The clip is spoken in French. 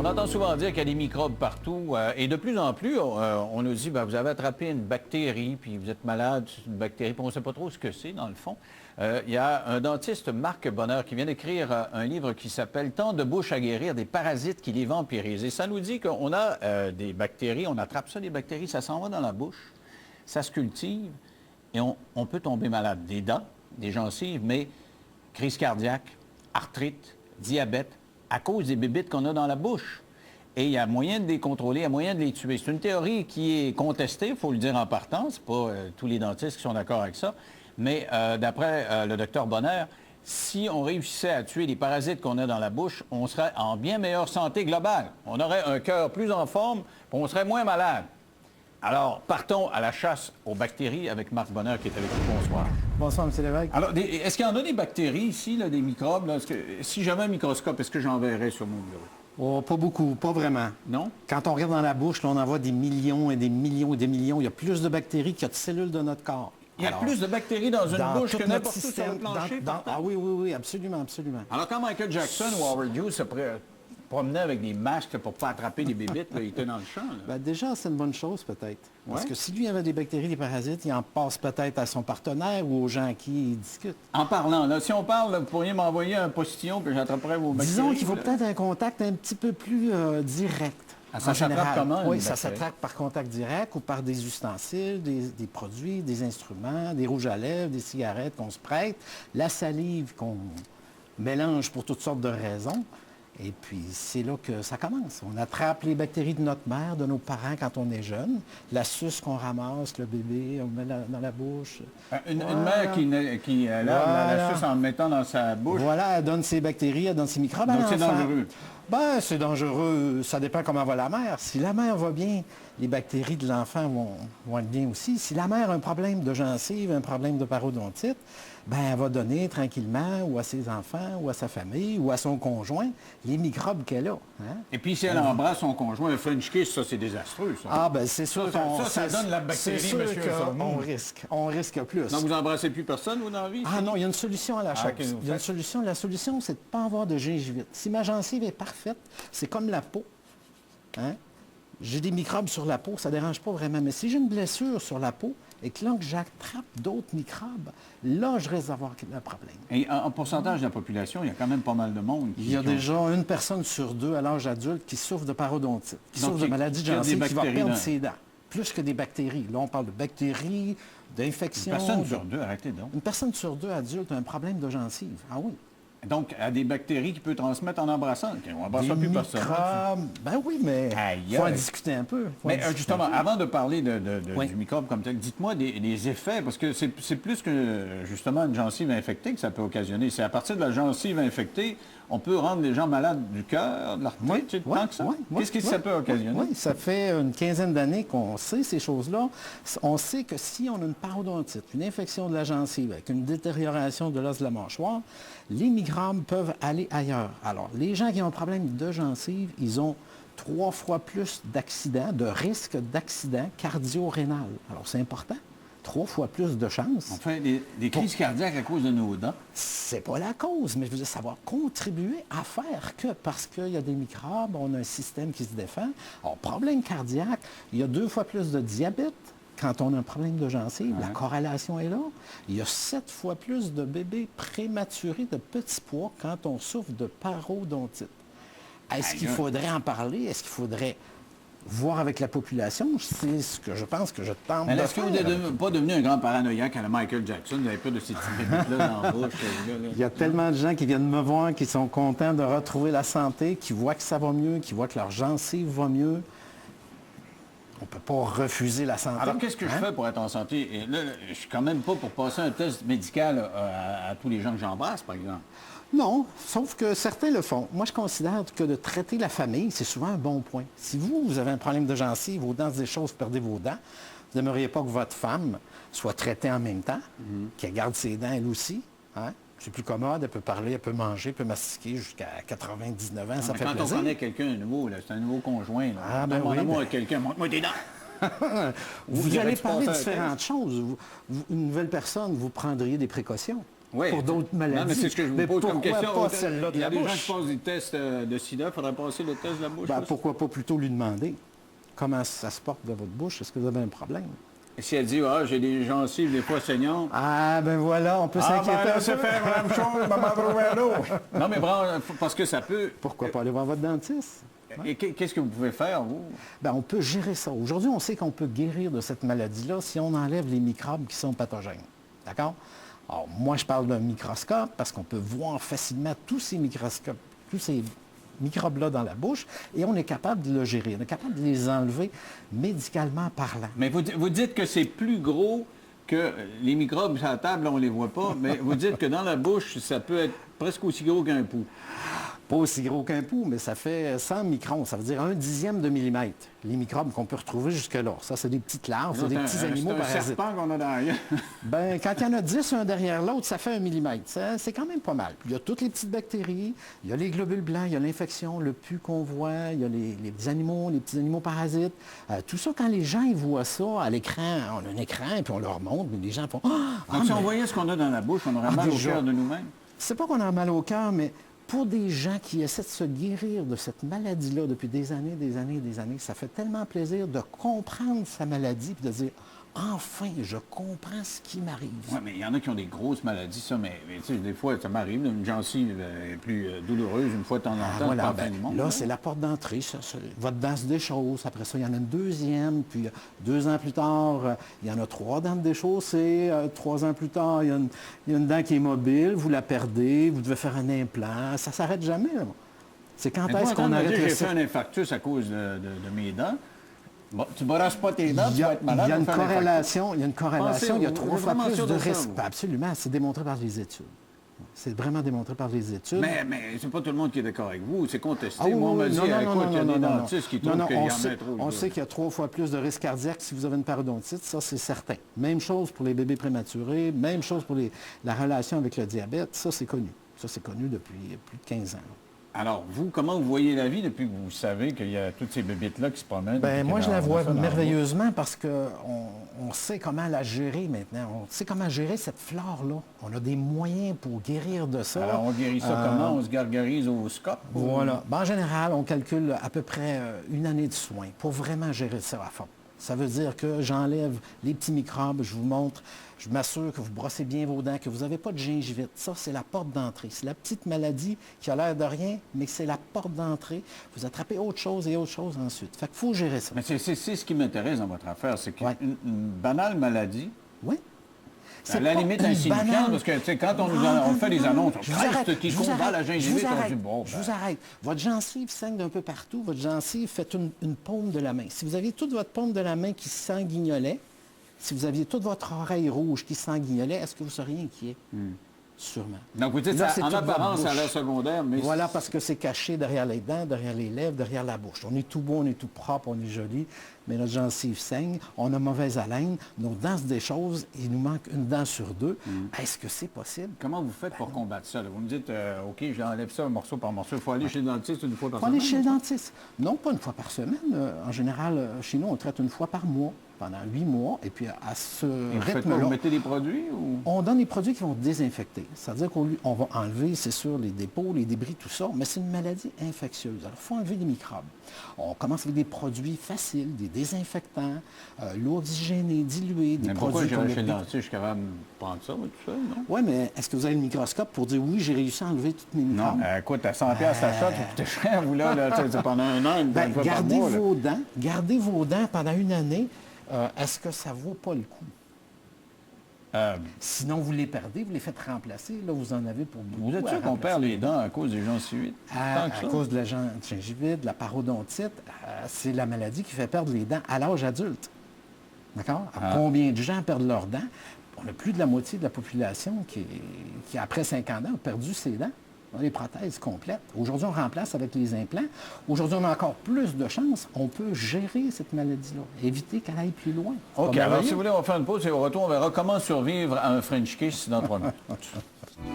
On entend souvent dire qu'il y a des microbes partout et de plus en plus, on nous dit, vous avez attrapé une bactérie, puis vous êtes malade, c'est une bactérie, puis on ne sait pas trop ce que c'est, dans le fond. Il y a un dentiste, Marc Bonheur, qui vient d'écrire un livre qui s'appelle « Tant de bouches à guérir, des parasites qui les vampirisent ». Et ça nous dit qu'on a des bactéries, on attrape ça, des bactéries, ça s'en va dans la bouche, ça se cultive et on peut tomber malade. Des dents, des gencives, mais crise cardiaque, arthrite, diabète, à cause des bébites qu'on a dans la bouche. Et il y a moyen de les contrôler, il y a moyen de les tuer. C'est une théorie qui est contestée, il faut le dire en partant. Ce pas tous les dentistes qui sont d'accord avec ça. Mais d'après le docteur Bonheur, si on réussissait à tuer les parasites qu'on a dans la bouche, on serait en bien meilleure santé globale. On aurait un cœur plus en forme, on serait moins malade. Alors, partons à la chasse aux bactéries avec Marc Bonheur qui est avec nous. Bonsoir. Bonsoir, M. Lévesque. Alors, est-ce qu'il y en a des bactéries ici, là, des microbes? Là? Si j'avais un microscope, est-ce que j'en verrais sur mon bureau? Oh, pas beaucoup, pas vraiment. Non? Quand on regarde dans la bouche, là, on en voit des millions et des millions et des millions. Il y a plus de bactéries qu'il y a de cellules de notre corps. Il y a plus de bactéries dans une bouche que n'importe où sur le plancher? Ah oui, oui, oui, absolument, absolument. Alors, quand Michael Jackson ou Howard Hughes se promenaient avec des masques pour ne pas attraper des bébites, là, il était dans le champ. Déjà, c'est une bonne chose, peut-être. Parce Ouais. que si lui avait des bactéries, des parasites, il en passe peut-être à son partenaire ou aux gens à qui il discute. En parlant, là, si on parle, là, vous pourriez m'envoyer un postillon que j'attraperais vos bactéries. Disons qu'il faut là. peut-être un contact un petit peu plus direct. Ah, ça en s'attrape général. comment, Oui, une ça bactérie? s'attrape par contact direct ou par des ustensiles, des produits, des instruments, des rouges à lèvres, des cigarettes qu'on se prête, la salive qu'on mélange pour toutes sortes de raisons. Et puis, c'est là que ça commence. On attrape les bactéries de notre mère, de nos parents quand on est jeune, la suce qu'on ramasse, le bébé, on met dans la bouche. Une Voilà. mère qui lave la suce en le mettant dans sa bouche. Voilà, elle donne ses bactéries, elle donne ses microbes à Donc, c'est l'enfant. dangereux. Ben, c'est dangereux. Ça dépend comment va la mère. Si la mère va bien, les bactéries de l'enfant vont être bien aussi. Si la mère a un problème de gencive, un problème de parodontite, ben, elle va donner tranquillement ou à ses enfants, ou à sa famille, ou à son conjoint, les microbes qu'elle a. Hein? Et puis, si elle embrasse son conjoint, un French kiss, ça, c'est désastreux, ça. Ah, ben c'est sûr ça donne la bactérie, c'est sûr monsieur Sormou. on risque plus. Donc, vous embrassez plus personne, vous, dans la vie? Ah non, il y a une solution à la chose. ok, vous Il y a une faites. solution. La solution, c'est de ne pas avoir de gingivite. Si ma gencive est parfaite, c'est comme la peau. Hein? J'ai des microbes sur la peau, ça ne dérange pas vraiment. Mais si j'ai une blessure sur la peau et que là, que j'attrape d'autres microbes, là, je risque d'avoir un problème. Et en pourcentage de la population, il y a quand même pas mal de monde. Il y a déjà une personne sur deux à l'âge adulte qui souffre de parodontite, qui Donc, souffre de maladie de qui a des gencive, qui va bactéries perdre dans- ses dents. Plus que des bactéries. Là, on parle de bactéries, d'infections. Personne sur deux, arrêtez donc. Une personne sur deux adulte a un problème de gencive. Ah oui. Donc, à des bactéries qui peut transmettre en embrassant. OK, on n'embrasse Des pas plus personne. microbes. Ben oui, mais Aïe, il faut en aïe. discuter un peu. Faut en Mais discuter justement, un peu. avant de parler Oui. du microbe comme tel, dites-moi des effets, parce que c'est plus que justement une gencive infectée que ça peut occasionner. C'est à partir de la gencive infectée, on peut rendre les gens malades du cœur, de l'arthrite, tant que ça. Qu'est-ce que ça peut occasionner? Oui, ça fait une quinzaine d'années qu'on sait ces choses-là. On sait que si on a une parodontite, une infection de la gencive avec une détérioration de l'os de la mâchoire, les microbes peuvent aller ailleurs. Alors, les gens qui ont un problème de gencive, ils ont 3 fois plus d'accidents, de risque d'accident cardio-rénal. Alors, c'est important. 3 fois plus de chances. On fait des crises cardiaques à cause de nos dents. C'est pas la cause, mais je veux dire, ça va contribuer à faire que, parce qu'il y a des microbes, on a un système qui se défend. Alors, problème cardiaque, il y a 2 fois plus de diabète quand on a un problème de gencive. La corrélation est là. Il y a 7 fois plus de bébés prématurés de petits pois quand on souffre de parodontite. Est-ce qu'il faudrait en parler? Est-ce qu'il faudrait voir avec la population? C'est ce que je pense que je tente Mais de est-ce que vous faire. n'êtes pas devenu un grand paranoïaque à la Michael Jackson? Vous n'avez pas de ces petits bébites-là dans la bouche? Il y a tellement de gens qui viennent me voir, qui sont contents de retrouver la santé, qui voient que ça va mieux, qui voient que leur gencive va mieux. On ne peut pas refuser la santé. Alors, qu'est-ce que je fais pour être en santé? Et là, je suis quand même pas pour passer un test médical à tous les gens que j'embrasse, par exemple. Non, sauf que certains le font. Moi, je considère que de traiter la famille, c'est souvent un bon point. Si vous avez un problème de gencive, vos dents se déchaussent, vous perdez vos dents, vous n'aimeriez pas que votre femme soit traitée en même temps, qu'elle garde ses dents elle aussi. Hein? C'est plus commode, elle peut parler, elle peut manger, elle peut mastiquer jusqu'à 99 ans, ça Mais fait quand plaisir. on connaît quelqu'un de nouveau, là, c'est un nouveau conjoint. Là. Ah, ben Mon oui, amour ben- avec quelqu'un, montre-moi tes dents. Vous Vous allez irez-tu parler de passer un différentes choses. Une nouvelle personne, vous prendriez des précautions. Oui. pour d'autres maladies. Non, mais c'est ce que je vous Mais pose comme pourquoi question. pas celle-là de Il y a la des gens bouche? qui passent des tests de sida. Il faudrait passer le test de la bouche. Ben, aussi. pourquoi pas plutôt lui demander comment ça se porte de votre bouche? Est-ce que vous avez un problème? Et si elle dit, ah, j'ai des gencives des fois saignantes. Ah, ben voilà, on peut s'inquiéter un peu. faire la même chose, maman trouver un autre. Non, mais parce que ça peut... Pourquoi pas aller voir votre dentiste? Et qu'est-ce que vous pouvez faire, vous? Ben, on peut gérer ça. Aujourd'hui, on sait qu'on peut guérir de cette maladie-là si on enlève les microbes qui sont pathogènes. D'accord? Alors, moi, je parle d'un microscope parce qu'on peut voir facilement tous ces microbes-là dans la bouche et on est capable de le gérer. On est capable de les enlever médicalement parlant. Mais vous dites que c'est plus gros que les microbes sur la table, on ne les voit pas, mais vous dites que dans la bouche, ça peut être presque aussi gros qu'un pouls. Pas aussi gros qu'un pouls, mais ça fait 100 microns, ça veut dire 1/10 de millimètre. Les microbes qu'on peut retrouver jusque-là. Ça, c'est des petites larves, c'est des petits animaux parasites. C'est un parasites. serpent qu'on a derrière. Ben, quand il y en a 10 un derrière l'autre, ça fait 1 millimètre. C'est quand même pas mal. Il y a toutes les petites bactéries, il y a les globules blancs, il y a l'infection, le pus qu'on voit, il y a les petits animaux parasites. Tout ça, quand les gens ils voient ça à l'écran, on a un écran et puis on leur montre, mais les gens font Donc, si on voyait ce qu'on a dans la bouche, on aurait mal au déjà. cœur de nous-mêmes. C'est pas qu'on a mal au cœur, mais pour des gens qui essaient de se guérir de cette maladie-là depuis des années, ça fait tellement plaisir de comprendre sa maladie et de dire enfin, je comprends ce qui m'arrive. Oui, mais il y en a qui ont des grosses maladies, ça, mais tu sais, des fois, ça m'arrive, une gencive est plus douloureuse une fois de temps en temps, Voilà, pas ben, fin du monde. là, c'est la porte d'entrée. Votre dent se déchausse. Après ça, il y en a une deuxième. Puis 2 ans plus tard, il y en a 3 dents de déchaussées. 3 ans plus tard, il y a une dent qui est mobile. Vous la perdez. Vous devez faire un implant. Ça ne s'arrête jamais. Là. C'est quand est-ce qu'on arrête J'ai le fait un infarctus à cause de mes dents. Bon, tu ne brasses pas tes dents, tu vas être malade. Il y a une on fait un corrélation. Il y a une corrélation. Il y a Pensez-vous, 3 fois vraiment plus sûr de de ça, risque. vous? Ben, absolument. C'est démontré par les études. C'est vraiment démontré par les études. Mais c'est pas tout le monde qui est d'accord avec vous. C'est contesté. Ah oui, Moi, on m'a oui, dit, non, non, écoute, il y a non, des non, dentistes qui non, trouvent non, qu'il y en on a sait, trop. on sait qu'il y a 3 fois plus de risque cardiaque si vous avez une parodontite, ça c'est certain. Même chose pour les bébés prématurés, même chose pour la relation avec le diabète, ça c'est connu. Ça c'est connu depuis plus de 15 ans. Alors, vous, comment vous voyez la vie depuis que vous savez qu'il y a toutes ces bébites-là qui se promènent? Ben, moi, je la On a vois ça dans la merveilleusement parce qu'on sait comment la gérer maintenant. On sait comment gérer cette flore-là. On a des moyens pour guérir de ça. Alors, on guérit ça comment? On se gargarise au scope? Voilà. Ben, en général, on calcule à peu près une année de soins pour vraiment gérer ça à fond. Ça veut dire que j'enlève les petits microbes, je vous montre, je m'assure que vous brossez bien vos dents, que vous n'avez pas de gingivite. Ça, c'est la porte d'entrée. C'est la petite maladie qui a l'air de rien, mais c'est la porte d'entrée. Vous attrapez autre chose et autre chose ensuite. Fait qu'il faut gérer ça. Mais c'est ce qui m'intéresse dans votre affaire, c'est qu'une Ouais. banale maladie, Oui. à la limite insignifiante, parce que tu sais, quand on fait des annonces, on Je vous arrête, Christ, qui je vous combat arrête, la je vous gingivite, on arrête, dit bon, je vous arrête. Votre gencive saigne d'un peu partout. Votre gencive fait une paume de la main. Si vous aviez toute votre paume de la main qui sanguignolait, si vous aviez toute votre oreille rouge qui sanguignolait, est-ce que vous seriez inquiet? Sûrement. Donc vous dites, Là, ça, c'est en toute votre apparence, ça a bouche. l'air secondaire, mais Voilà, parce que c'est caché derrière les dents, derrière les lèvres, derrière la bouche. On est tout beau, on est tout propre, on est joli, mais notre gencive saigne, on a mauvaise haleine, nos dents se déchaussent, il nous manque une dent sur 2. Est-ce que c'est possible? comment vous faites pour combattre ça? Là? Vous me dites, OK, j'enlève ça morceau par morceau. Il faut aller chez le dentiste une fois par Il faut aller semaine. chez le dentiste. Non, pas une fois par semaine. En général, chez nous, on traite une fois par mois, pendant 8 mois, et puis à ce Et vous faites quoi? rythme-là, Vous mettez des produits ou... on donne des produits qui vont désinfecter. C'est-à-dire qu'on va enlever, c'est sûr, les dépôts, les débris, tout ça, mais c'est une maladie infectieuse. Alors, il faut enlever les microbes. On commence avec des produits faciles, des désinfectants, l'eau oxygénée, diluée, des Mais pourquoi produits j'irais chez le qu'on dentiste, je suis capable de prendre ça, moi, tout seul, non? Oui, mais est-ce que vous avez le microscope pour dire oui, j'ai réussi à enlever tous mes Non, microbes? écoute, à 100 piastres la shot, ça coûtait cher, vous, là, tu sais, c'est pendant un an, une Ben, fois par mois. Là. gardez vos dents pendant une année. Est-ce que ça vaut pas le coup? Sinon, vous les perdez, vous les faites remplacer. Là, vous en avez pour beaucoup. Vous êtes à sûr qu'on remplacer. perd les dents à cause des gencives? À Tant que ça? cause de la gingivite, de la parodontite, c'est la maladie qui fait perdre les dents à l'âge adulte. D'accord? Combien de gens perdent leurs dents? On a plus de la moitié de la population qui après 50 ans, a perdu ses dents. On a les prothèses complètes. Aujourd'hui, on remplace avec les implants. Aujourd'hui, on a encore plus de chances. On peut gérer cette maladie-là, éviter qu'elle aille plus loin. C'est OK, pas alors merveilleux? si vous voulez, on va faire une pause et au retour, on verra comment survivre à un French kiss dans 3 minutes.